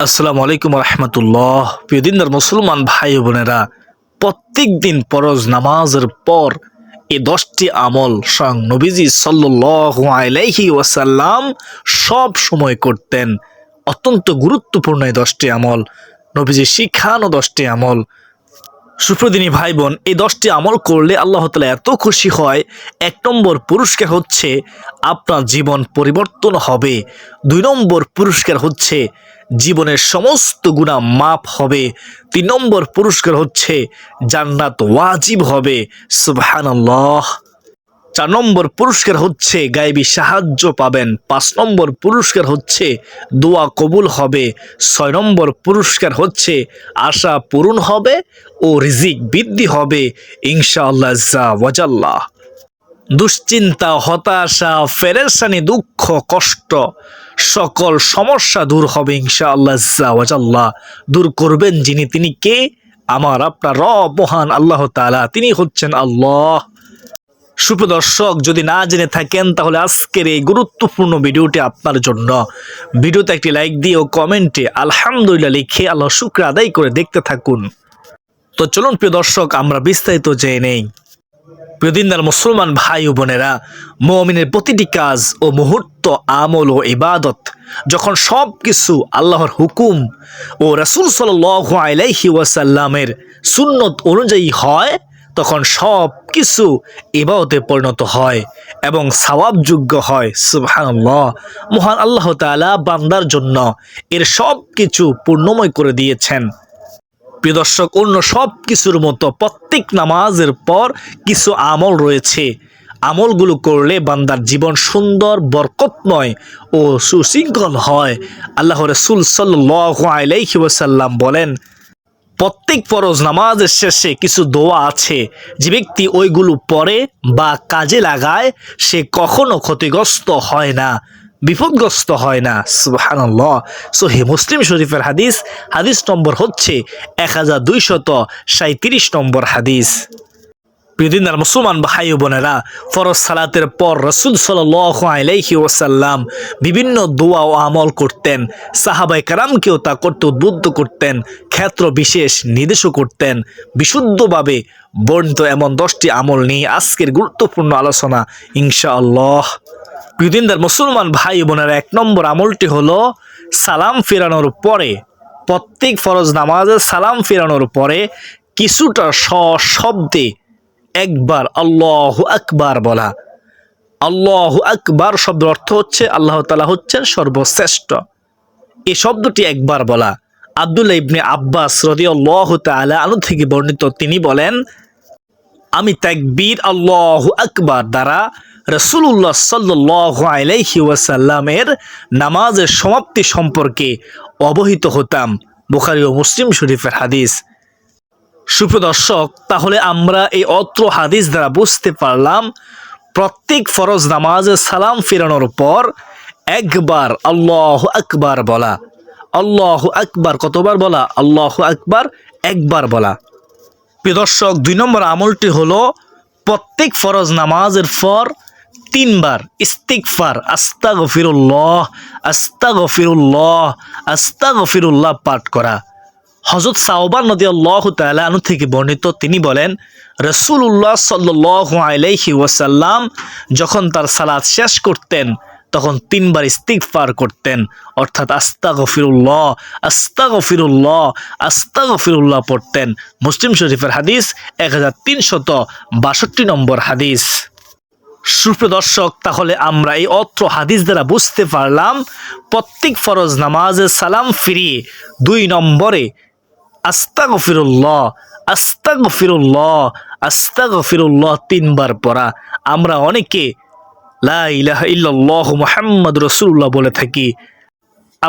আসসালামু আলাইকুম রহমতুল্লাহ। প্রিয় দিনদার মুসলমান ভাই বোনেরা, প্রত্যেক দিন ফরজ নামাজের পর এই 10টি আমল স্বয়ং নবীজি সাল্লাল্লাহু আলাইহি ওয়াসাল্লাম সব সময় করতেন। অত্যন্ত গুরুত্বপূর্ণ এই 10টি আমল, নবীজি শিখানো 10টি আমল। সুপ্রদিনী ভাই বোন, এই 10টি আমল করলে আল্লাহ তাআলা এত খুশি হয়। 1 নম্বর পুরস্কার হচ্ছে আপনার জীবন পরিবর্তন হবে। 2 নম্বর পুরস্কার হচ্ছে জীবনের সমস্ত গুনাহ মাফ হবে। 3 নম্বর পুরস্কার হচ্ছে জান্নাত ওয়াজিব হবে। সুবহানাল্লাহ। 4 নম্বর পুরস্কার হচ্ছে গায়েবী সাহায্য পাবেন। 5 নম্বর পুরস্কার হচ্ছে দোয়া কবুল হবে। 6 নম্বর পুরস্কার হচ্ছে আশা পূরণ হবে ও রিজিক বৃদ্ধি হবে ইনশাআল্লাহ আজ্জা ওয়াজাল্লাহ। দুশ্চিন্তা, হতাশা, পেরেশানি, দুঃখ, কষ্ট, সকল সমস্যা দূর হবে ইনশাআল্লাহ আজ্জা ওয়াজাল্লাহ। দূর করবেন যিনি, তিনি কে? আমার আপনার রব মহান আল্লাহ তাআলা, তিনি হচ্ছেন আল্লাহ। সুপ্রদর্শক, যদি না জেনে থাকেন তাহলে আজকের এই গুরুত্বপূর্ণ ভিডিওটি আপনার জন্য। ভিডিওতে একটি লাইক দিয়ে ও কমেন্টে আলহামদুলিল্লাহ লিখে আল্লাহ শুকর আদায় করে দেখতে থাকুন। তো চলুন প্রিয় দর্শক, আমরা বিস্তারিত জেনে নেই। প্রিয় দিনদার মুসলমান ভাই ও বোনেরা, মুমিনের প্রতিটি কাজ ও মুহূর্ত, আমল ও ইবাদত যখন সব কিছু আল্লাহর হুকুম ও রাসূল সাল্লাল্লাহু আলাইহি ওয়াসাল্লামের সুন্নত অনুযায়ী হয়, তখন সব কিছু ইবাদতে পরিণত হয় এবং সওয়াবযোগ্য হয়। সুবহানাল্লাহ। মহান আল্লাহ তাআলা বান্দার জন্য এর সব কিছু পূর্ণময় করে দিয়েছেন। প্রিয় দর্শক, অন্য সব কিছুর মতো প্রত্যেক নামাজের পর কিছু আমল রয়েছে। আমলগুলো করলে বান্দার জীবন সুন্দর, বরকতময় ও সুশৃঙ্খল হয়। আল্লাহ রাসূল সাল্লাল্লাহু আলাইহি ওয়াসাল্লাম বলেন, প্রত্যেক ফরজ নামাজের শেষে কিছু দোয়া আছে, যে ব্যক্তি ওইগুলো পড়ে বা কাজে লাগায় সে কখনো ক্ষতিগ্রস্ত হয় না, বিপদগ্রস্ত হয় না। সুবহানাল্লাহ। সহিহ মুসলিম শরীফের হাদিস, হাদিস নম্বর হচ্ছে 1237 নম্বর হাদিস। প্রিয় দিনদার মুসলমান ভাই ও বোনেরা, ফরজ সালাতের পর রাসূল সাল্লাল্লাহু আলাইহি ওয়াসাল্লাম বিভিন্ন দোয়া ও আমল করতেন। সাহাবায়ে কেরামকেও তা করতে উদ্বুদ্ধ করতেন, ক্ষেত্র বিশেষ নির্দেশও করতেন। বিশুদ্ধভাবে বর্ণিত এমন 10টি আমল নিয়ে আজকের গুরুত্বপূর্ণ আলোচনা ইনশাআল্লাহ। প্রিয় দিনদার মুসলমান ভাই ও বোনেরা, 1 নম্বর আমলটি হলো সালাম ফেরানোর পরে, প্রত্যেক ফরজ নামাজে সালাম ফেরানোর পরে কিছুটা সশব্দে একবার আল্লাহু আকবার বলা। আল্লাহু আকবার শব্দের অর্থ হচ্ছে আল্লাহ তাআলা হচ্ছেন সর্বশ্রেষ্ঠ। এই শব্দটি একবার বলা। আব্দুল্লাহ ইবনে আব্বাস রাদিয়াল্লাহু তাআলা আনহু থেকে বর্ণিত, তিনি বলেন, আমি তাকবীর আল্লাহু আকবার দ্বারা রাসূলুল্লাহ সাল্লাল্লাহু আলাইহি ওয়াসাল্লামের নামাজের সমাপ্তি সম্পর্কে অবহিত হতাম। বুখারী ও মুসলিম শরীফের হাদিস। সুপ্রদর্শক, তাহলে আমরা এই অত্র হাদিস দ্বারা বুঝতে পারলাম প্রত্যেক ফরজ নামাজে সালাম ফেরানোর পর একবার আল্লাহু আকবার বলা। আল্লাহু আকবার কতবার বলা? আল্লাহু আকবার একবার বলা। প্রিয় দর্শক, 2 নম্বর আমলটি হলো প্রত্যেক ফরজ নামাজের পর 3 বার ইস্তিগফার, আস্তাগফিরুল্লাহ, আস্তাগফিরুল্লাহ, আস্তাগফিরুল্লাহ পাঠ করা। হযরত সাওবান রাদিয়াল্লাহু তাআলা আনহু থেকে বর্ণিত, তিনি বলেন, রাসূলুল্লাহ সাল্লাল্লাহু আলাইহি ওয়াসাল্লাম যখন তার সালাত শেষ করতেন তখন 3 বার ইস্তিগফার করতেন, অর্থাৎ আস্তাগফিরুল্লাহ, আস্তাগফিরুল্লাহ, আস্তাগফিরুল্লাহ পড়তেন। মুসলিম শরীফের হাদিস, 1362 নম্বর হাদিস। সুপ্রদর্শক, তাহলে আমরা এই অত্র হাদিস দ্বারা বুঝতে পারলাম প্রত্যেক ফরজ নামাজে সালাম ফিরিয়ে 2 নম্বরে আস্তাগফিরুল্লাহ, আস্তাগফিরুল্লাহ, আস্তাগফিরুল্লাহ 3 বার পড়া। আমরা অনেকে লা ইলাহা ইল্লাল্লাহু মুহাম্মাদুর রাসূলুল্লাহ বলে থাকি।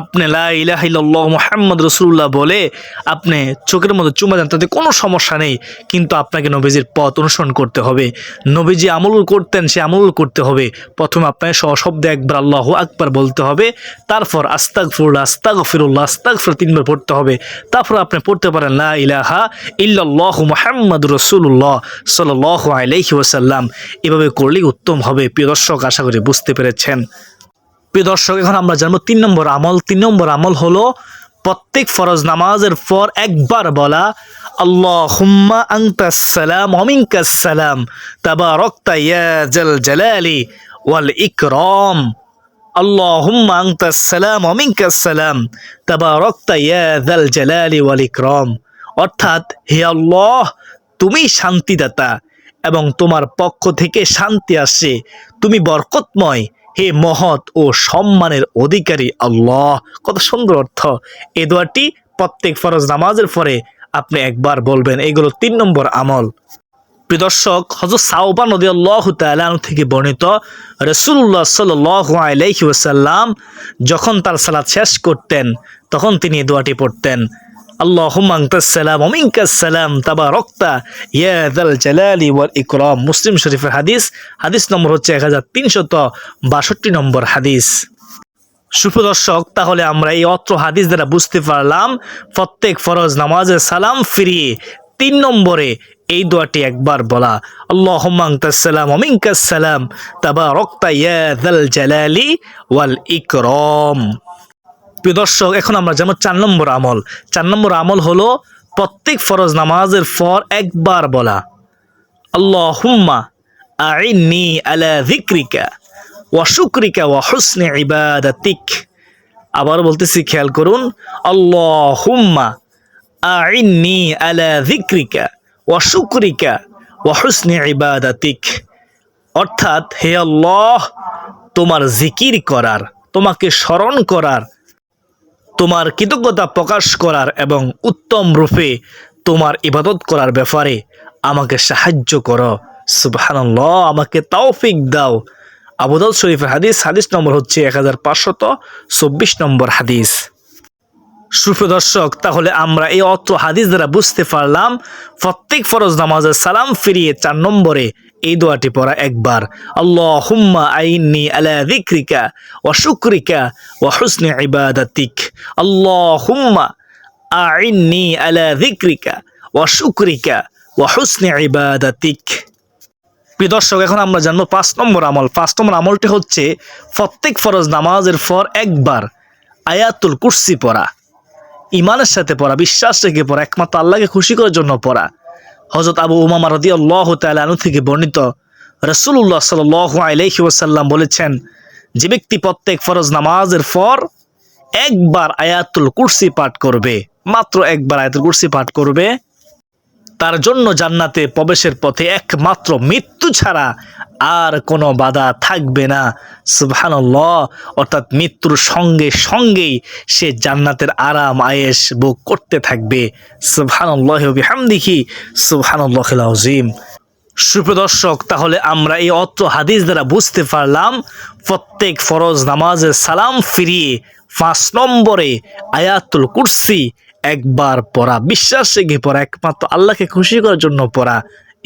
আপনি লা ইলাহা ইল্লাল্লাহু মুহাম্মাদুর রাসূলুল্লাহ বলে আপনি চোখের মধ্যে চুমা দেন, তাতে কোনো সমস্যা নেই, কিন্তু আপনাকে নবীজির পথ অনুসরণ করতে হবে। নবীজি আমল করতেন, সে আমল করতে হবে। প্রথমে আপনাকে সশব্দে একবার আল্লাহু আকবার বলতে হবে, তারপর আস্তাগফিরুল্লাহ, আস্তাগফিরুল্লাহ, আস্তাগফির 3 বার পড়তে হবে। তারপর আপনি পড়তে পারেন লা ইলাহা ইল্লাল্লাহু মুহাম্মাদুর রাসূলুল্লাহ সাল্লাল্লাহু আলাইহি ওয়াসাল্লাম। এভাবে করলেই উত্তম হবে। প্রিয় দর্শক, আশা করি বুঝতে পেরেছেন। প্রিয় দর্শক, এখন আমরা জানবো 3 নম্বর আমল। 3 নম্বর আমল হলো প্রত্যেক ফরজ নামাজের পর একবার বলা আল্লাহুম্মা আনতাস সালাম ওয়া মিনকাস সালাম তাবারাকতা ইয়া জাল জালালি ওয়াল ইকরাম। আল্লাহুম্মা আনতাস সালাম ওয়া মিনকাস সালাম তাবারাকতা ইয়া জাল জালালি ওয়াল ইকরাম। অর্থাৎ, হে আল্লাহ, তুমি শান্তিদাতা এবং তোমার পক্ষ থেকে শান্তি আসে, তুমি বরকতময়, হে মহৎ ও সম্মানের অধিকারী আল্লাহ। কত সুন্দর অর্থ। এই দোয়াটি প্রত্যেক ফরজ নামাজের পরে আপনি একবার বলবেন। এগুলো 3 নম্বর আমল। প্রিয় দর্শক, হযরত সাওবান রাদিয়াল্লাহু তাআলা আনহু থেকে বর্ণিত, রাসূলুল্লাহ সাল্লাল্লাহু আলাইহি ওয়াসাল্লাম যখন তার সালাত শেষ করতেন তখন তিনি এই দোয়াটি পড়তেন, আল্লাহুম্মা আনতাস সালাম ওয়া মিনকাস সালাম তাবারাকতা ইয়া যাল জালালি ওয়াল ইকরাম। মুসলিম শরীফের হাদিস। হাদিস নম্বর হচ্ছে 1362 নম্বর হাদিস। সুপ্রদর্শক, তাহলে আমরা এই অত্র হাদিস দ্বারা বুঝতে পারলাম প্রত্যেক ফরজ নামাজের সালাম ফিরিয়ে 3 নম্বরে এই দোয়াটি একবার বলা, আল্লাহুম্মা আনতাস সালাম ওয়া মিনকাস সালাম তাবারাকতা ইয়া যাল জালালি ওয়াল ইকরাম। প্রিয় দর্শক, এখন আমরা জানব 4 নম্বর আমল। 4 নম্বর আমল হলো প্রত্যেক ফরজ নামাজের পর একবার বলা, আল্লাহুম্মা আইন্নি আলা যিকরিকা ওয়া শুকরিকা ওয়া হুসনি ইবাদাতিক। আবার বলতেছি, খেয়াল করুন, আল্লাহুম্মা আইন্নি আলা যিকরিকা ওয়া শুকরিকা ওয়া হুসনি ইবাদাতিক। অর্থাৎ, হে আল্লাহ, তোমার জিকির করার, তোমাকে স্মরণ করার, তোমার কৃতজ্ঞতা প্রকাশ করার এবং উত্তম রূপে তোমার ইবাদত করার ব্যাপারে আমাকে সাহায্য করো। সুবহানাল্লাহ, আমাকে তৌফিক দাও। আবু দাউদ শরীফের হাদিস। হাদিস নম্বর হচ্ছে 1524 নম্বর হাদিস। সুপ্রিয় দর্শক, তাহলে আমরা এই অত্র হাদিস দ্বারা বুঝতে পারলাম প্রত্যেক ফরজ নামাজের সালাম ফিরিয়ে 4 নম্বরে এই দোয়াটি পড়া একবার, আল্লাহুম্মা আইন্নি আলা যিকরিকা ওয়া শুকরিকা ওয়া হুসনি ইবাদাতিক। আল্লাহুম্মা আইন্নি আলা যিকরিকা ওয়া শুকরিকা ওয়া হুসনি ইবাদাতিক। প্রিয় দর্শক, এখন আমরা জানবো 5 নম্বর আমল। 5 নম্বর আমলটি হচ্ছে প্রত্যেক ফরজ নামাজের পর একবার আয়াতুল কুরসি পড়া, ইমানের সাথে পড়া, বিশ্বাস রেখে পড়া, একমাত্র আল্লাহকে খুশি করার জন্য পড়া। হযরত আবু উমামা রাদিয়াল্লাহু তাআলা আনহু থেকে বর্ণিত, রাসূলুল্লাহ সাল্লাল্লাহু আলাইহি ওয়াসাল্লাম বলেছেন, যে ব্যক্তি প্রত্যেক ফরজ নামাজের পর একবার আয়াতুল কুরসি পাঠ করবে, মাত্র একবার আয়াতুল কুরসি পাঠ করবে, তার জন্য জান্নাতে প্রবেশের পথে একমাত্র মৃত্যু ছাড়া আর কোনো বাধা থাকবে না। সুবহানাল্লাহ। অর্থাৎ মৃত্যুর সঙ্গে সঙ্গেই সে জান্নাতের আরাম আয়েশ ভোগ করতে থাকবে। সুবহানাল্লাহি ওয়া বিহামদিহি সুবহানাল্লাহিল আযীম। সুপ্রিয় দর্শক, তাহলে আমরা এই অত্র হাদিস দ্বারা বুঝতে পারলাম প্রত্যেক ফরজ নামাজের সালাম ফিরিয়ে 5 নম্বরে আয়াতুল কুরসি একবার পড়া, বিশ্বাস রেখে পড়া, একমাত্র আল্লাহকে খুশি করার জন্য পড়া।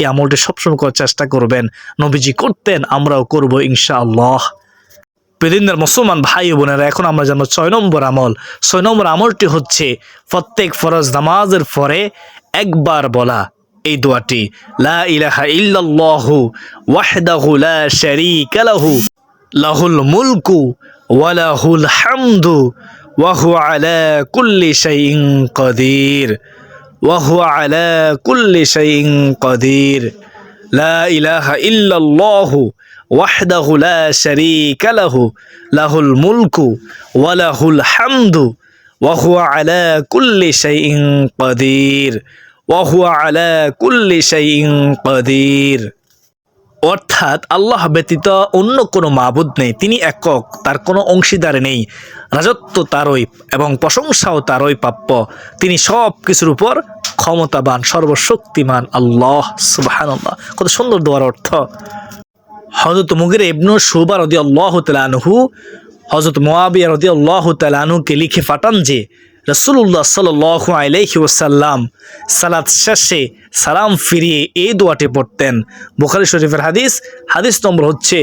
এই আমলটি সবসময় করার চেষ্টা করবেন। নবীজি করতেন, আমরাও করব ইনশাআল্লাহ। প্রিয়দিনদার মুসলমান ভাই ও বোনেরা, এখন আমরা জানবো 6 নম্বর আমল। 6 নম্বর আমলটি হচ্ছে প্রত্যেক ফরজ নামাজের পরে একবার বলা এই দোয়াটি, লা ইলাহা ইল্লাল্লাহু ওয়াহদাহু লা শারীকা লাহু লাহুল মুলকু ওয়া লাহুল হামদু ওয়া হুয়া আলা কুল্লি শাইইন কাদির ওয়া হুয়া আলা কুল্লি শাইইন কাদির। লা ইলাহা ইল্লাল্লাহু ওয়াহদাহু লা শারীকা লাহু লাহুল মুলকু ওয়া লাহুল হামদু ওয়া হুয়া আলা কুল্লি শাইইন কাদির ওয়া হুয়া আলা কুল্লি শাইইন কাদির। অর্থাৎ, আল্লাহ ব্যতীত অন্য কোনো মাবুদ নেই, তিনি একক, তার কোনো অংশীদার নেই, রাজত্ব তারই এবং প্রশংসাও তারই প্রাপ্য, তিনি সব কিছুর উপর ক্ষমতাবান, সর্বশক্তিমান আল্লাহ। সুবহানাল্লাহ। কত সুন্দর দোয়ার অর্থ। হযরত মুগীরা ইবনে শুবা রাদিয়াল্লাহু তাআলা আনহু হযরত মুআবিয়া রাদিয়াল্লাহু তাআলা আনহুকে লিখে পাঠান যে রাসূলুল্লাহ সাল্লাল্লাহু আলাইহি ওয়াসাল্লাম সালাত শেষে সালাম ফিরিয়ে এই দোয়াটি পড়তেন। বুখারী শরীফের হাদিস। হাদিস নম্বর হচ্ছে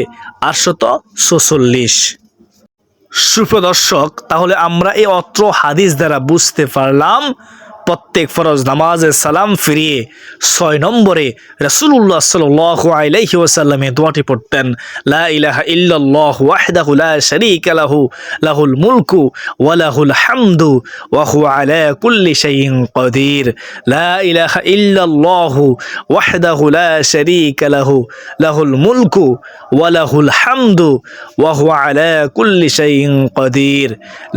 846। সুপ্রিয় দর্শক, তাহলে আমরা এই অত্র হাদিস দ্বারা বুঝতে পারলাম প্রত্যেক ফরজ নামাজে সালাম ফিরিয়ে 6 নম্বরে রাসূলুল্লাহ সাল্লাল্লাহু আলাইহি ওয়াসাল্লাম এই দোয়াটি পড়তেন, লা ইলাহা ইল্লাল্লাহু ওয়াহদাহু লা শারীকা লাহু লাহুল মুলকু ওয়া লাহুল হামদু ওয়া হুয়া আলা কুল্লি শাইইন কাদির। লা ইলাহা ইল্লাল্লাহু ওয়াহদাহু লা শারীকা লাহু লাহুল মুলকু ওয়া লাহুল হামদু ওয়া হুয়া আলা কুল্লি শাইইন কাদির।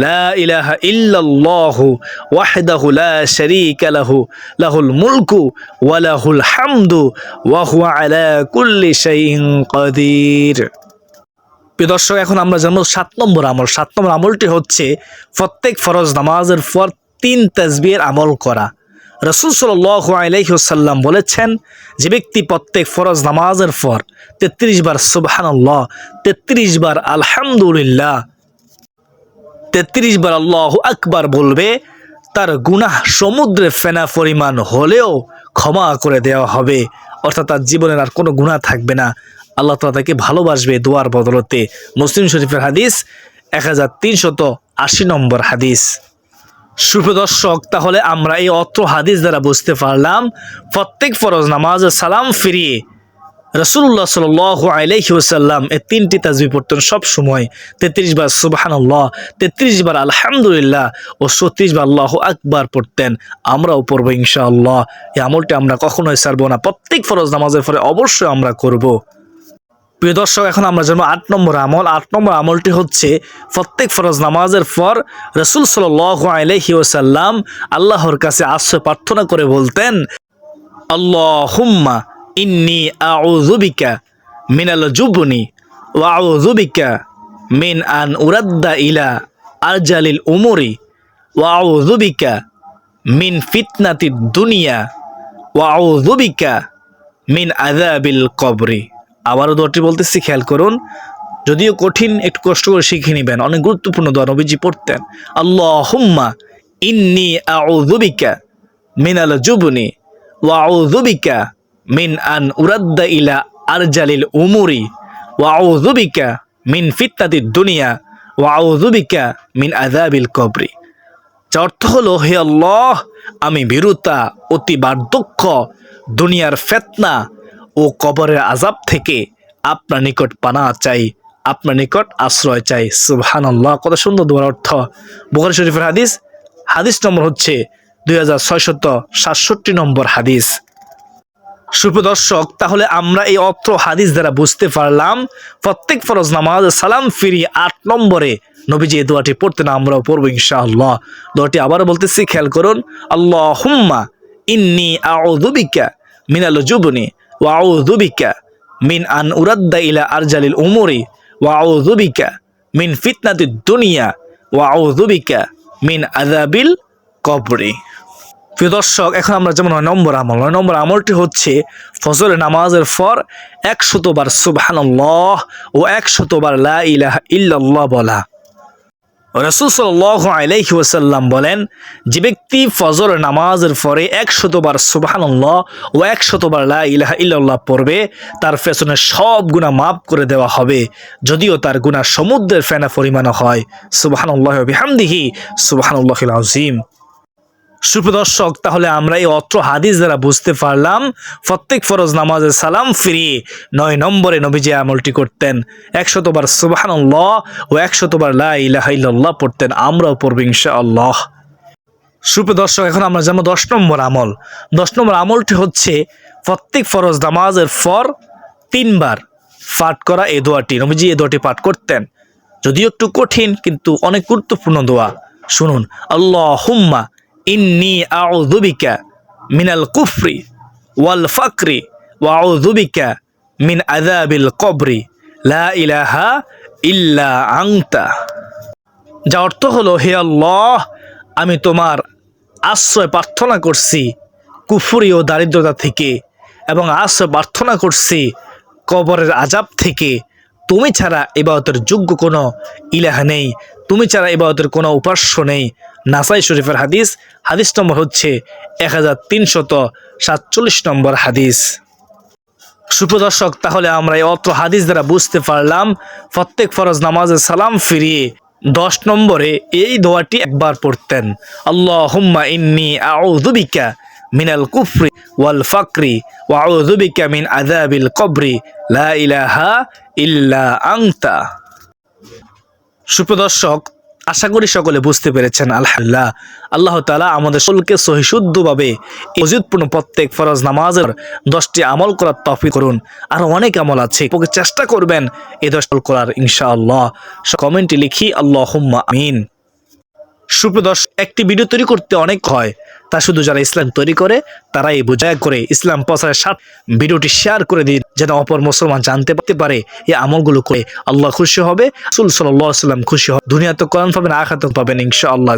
লা ইলাহা ইল্লাল্লাহু ওয়াহদাহু লা শারীকা লাহু লাহুল মুলকু ওয়া লাহুল হামদু ওয়া হুয়া আলা কুল্লি শাইইন কাদির। প্রিয় দর্শক, এখন আমরা জানবো 7 নম্বর আমল। 7 নম্বর আমলটি হচ্ছে প্রত্যেক ফরজ নামাজের পর 3 তাসবিহের আমল করা। রাসূল সাল্লাল্লাহু আলাইহি ওয়াসাল্লাম বলেছেন, যে ব্যক্তি প্রত্যেক ফরজ নামাজের পর 33 বার সুবহানাল্লাহ, 33 বার আলহামদুলিল্লাহ, 33 বার আল্লাহু আকবার বলবে, তার গুনাহ সমুদ্রের ফেনা পরিমাণ হলেও ক্ষমা করে দেওয়া হবে। অর্থাৎ তার জীবনের আর কোনো গুনাহ থাকবে না। আল্লাহ তাআলা তাকে ভালোবাসবে দোয়ার বদলতে। মুসলিম শরীফের হাদিস 1380 নম্বর হাদিস। সুপ্রিয় দর্শক, তাহলে আমরা এই অত্র হাদিস দ্বারা বুঝতে পারলাম প্রত্যেক ফরজ নামাজে সালাম ফিরিয়ে রাসূলুল্লাহ সাল্লাল্লাহু আলাইহি ওয়াসাল্লাম এই 3টি তাসবিহ পড়তেন সব সময়। 33 বার সুবহানাল্লাহ, 33 বার আলহামদুলিল্লাহ ও 36 বার আল্লাহু আকবার পড়তেন। আমরাও পড়ব ইনশাআল্লাহ। এই আমলটি আমরা কখনোই ছাড়ব না, প্রত্যেক ফরজ নামাজের পরে অবশ্যই আমরা করব। প্রিয় দর্শক, এখন আমরা জানবো 8 নম্বর আমল। 8 নম্বর আমলটি হচ্ছে প্রত্যেক ফরজ নামাজের পর রাসূল সাল্লাল্লাহু আলাইহি ওয়াসাল্লাম আল্লাহর কাছে আশ্রয় প্রার্থনা করে বলতেন, আল্লাহুম্মা ইন্নী আউযু বিকা মিনাল জুবনি ওয়া আউযু বিকা মিন আন উরাদ্দা ইলা আরজালিল উমুরি ওয়া আউযু বিকা মিন ফিতনাতিদ দুনিয়া ওয়া আউযু বিকা মিন আযাবিল কবরি। আবারও দোয়াটি বলতেছি, খেয়াল করুন। যদিও কঠিন, একটু কষ্ট করে শিখে নেবেন। অনেক গুরুত্বপূর্ণ দোয়া, নবীজি পড়তেন। আল্লাহুম্মা ইন্নী আউযু বিকা মিনাল জুবনি ওয়া আউযু বিকা মিন আন উরাদ্দা ইলা আরজালিল উমুরি ওয়া আউযু বিকা মিন ফিতনাতিদ দুনিয়া ওয়া আউযু বিকা মিন আযাবিল কবরি। যার অর্থ হলো, হে আল্লাহ, আমি ভীরুতা, অতি বার্ধক্য, দুনিয়ার ফিতনা ও কবরের আযাব থেকে আপনার নিকট পানা চাই, আপনার নিকট আশ্রয় চাই। সুবহানাল্লাহ, কত সুন্দর দোয়ার অর্থ। বুখারী শরীফের হাদিস, হাদিস নম্বর হচ্ছে 2667 নম্বর হাদিস। সুপ্রিয় দর্শক, তাহলে আমরা এই অত্র হাদিস দ্বারা বুঝতে পারলাম প্রত্যেক ফরজ নামাজে সালাম ফিরি 8 নম্বরে নবীজি এই দোয়াটি পড়তেন। আমরাও পড়ব ইনশাআল্লাহ। দোয়াটি আবার বলতেছি, খেয়াল করুন। আল্লাহুম্মা ইন্নী আউযু বিকা মিনাল জুবনি ওয়া আউযু বিকা মিন আন উরাদ্দা ইলা আরজালিল উমুরি ওয়া আউযু বিকা মিন ফিতনাতিদ দুনিয়া ওয়া আউযু বিকা মিন আযাবিল কবরি। প্রিয় দর্শক, এখন আমরা যেমন 9 নম্বর আমল। 9 নম্বর আমলটি হচ্ছে ফজরের নামাজের পর 100 বার সুবহানাল্লাহ ও 100 বার লা ইলাহা ইল্লাল্লাহ বলা। রাসূল সাল্লাল্লাহু আলাইহি ওয়াসাল্লাম বলেন, যে ব্যক্তি ফজর নামাজের পরে 100 বার সুবহানাল্লাহ ও 100 বার লা ইলাহা ইল্লাল্লাহ পড়বে, তার পেছনে সব গুনাহ মাফ করে দেওয়া হবে, যদিও তার গুনাহ সমুদ্রের ফেনা পরিমাণ হয়। সুবহানাল্লাহি ওয়া বিহামদিহি সুবহানাল্লাহিল আযীম। সুপ্রিয় দর্শক, তাহলে আমরা এই অত্র হাদিস দ্বারা বুঝতে পারলাম প্রত্যেক ফরজ নামাজে সালাম ফিরিয়ে 9 নম্বরে নবীজি আমলটি করতেন। 100 বার সুবহানাল্লাহ ও 100 বার লা ইলাহা ইল্লাল্লাহ পড়তেন। আমরাও পড়ব ইনশাআল্লাহ। সুপ্রিয় দর্শক, এখন আমরা জানবো 10 নম্বর আমল। 10 নম্বর আমলটি হচ্ছে প্রত্যেক ফরজ নামাজের পর 3 বার পাঠ করা এই দোয়াটি। নবীজি এই দোয়াটি পাঠ করতেন, যদিও একটু কঠিন কিন্তু অনেক গুরুত্বপূর্ণ দোয়া। শুনুন। আল্লাহুম্মা ইন্নী আউযু বিকা মিনাল কুফরি ওয়াল ফাকরি ওয়া আউযু বিকা মিন আযাবিল কবরি লা ইলাহা ইল্লা আনতা। যার অর্থ হলো, হে আল্লাহ, আমি তোমার আশ্রয় প্রার্থনা করছি কুফরি ও দারিদ্রতা থেকে, এবং আশ্রয় প্রার্থনা করছি কবরের আযাব থেকে। তুমি ছাড়া ইবাদতের যোগ্য কোনো ইলাহ নেই, তুমি ছাড়া ইবাদতের কোনো উপাস্য নেই। নাসাই শরীফের হাদিস, হাদিস নম্বর হচ্ছে 1347 নম্বর হাদিস। সুপ্রিয় দর্শক, তাহলে আমরা এই অত্র হাদিস দ্বারা বুঝতে পারলাম প্রত্যেক ফরজ নামাজে সালাম ফিরিয়ে 10 নম্বরে এই দোয়াটি একবার পড়তেন, আল্লাহুম্মা ইন্নী আউযু বিকা মিনাল কুফরি ওয়াল ফাকরি ওয়া আউযু বিকা মিন আযাবিল কবরি লা ইলাহা ইল্লা আনতা। সুপ্রিয় দর্শক, আশা করি সকলে বুঝতে পেরেছেন। আলহামদুলিল্লাহ, আল্লাহ তাআলা আমাদের সকলকে সহিশুদ্ধভাবে ওযুদপূর্ণ প্রত্যেক ফরজ নামাজের 10টি আমল করার তৌফিক করুন। আর অনেক আমল আছে, চেষ্টা করবেন এই 10 আমল করার ইনশাআল্লাহ। কমেন্টে লিখি আল্লাহুম্মা আমিন। সুপ্রিয় দর্শক, একটি ভিডিও তৈরি করতে অনেক হয়, তা শুধু যারা ইসলাম তৈরি করে তারাই বোঝায় করে ইসলাম প্রচারের সাথে ভিডিওটি শেয়ার করে দিন, যেন অপর মুসলমান জানতে পারে এই আমলগুলো করে আল্লাহ খুশি হবে, রাসূল সাল্লাল্লাহু আলাইহি ওয়াসাল্লাম খুশি হবে। দুনিয়াতে কোরআন পাবেন, আখিরাতে পাবেন ইনশাআল্লাহ।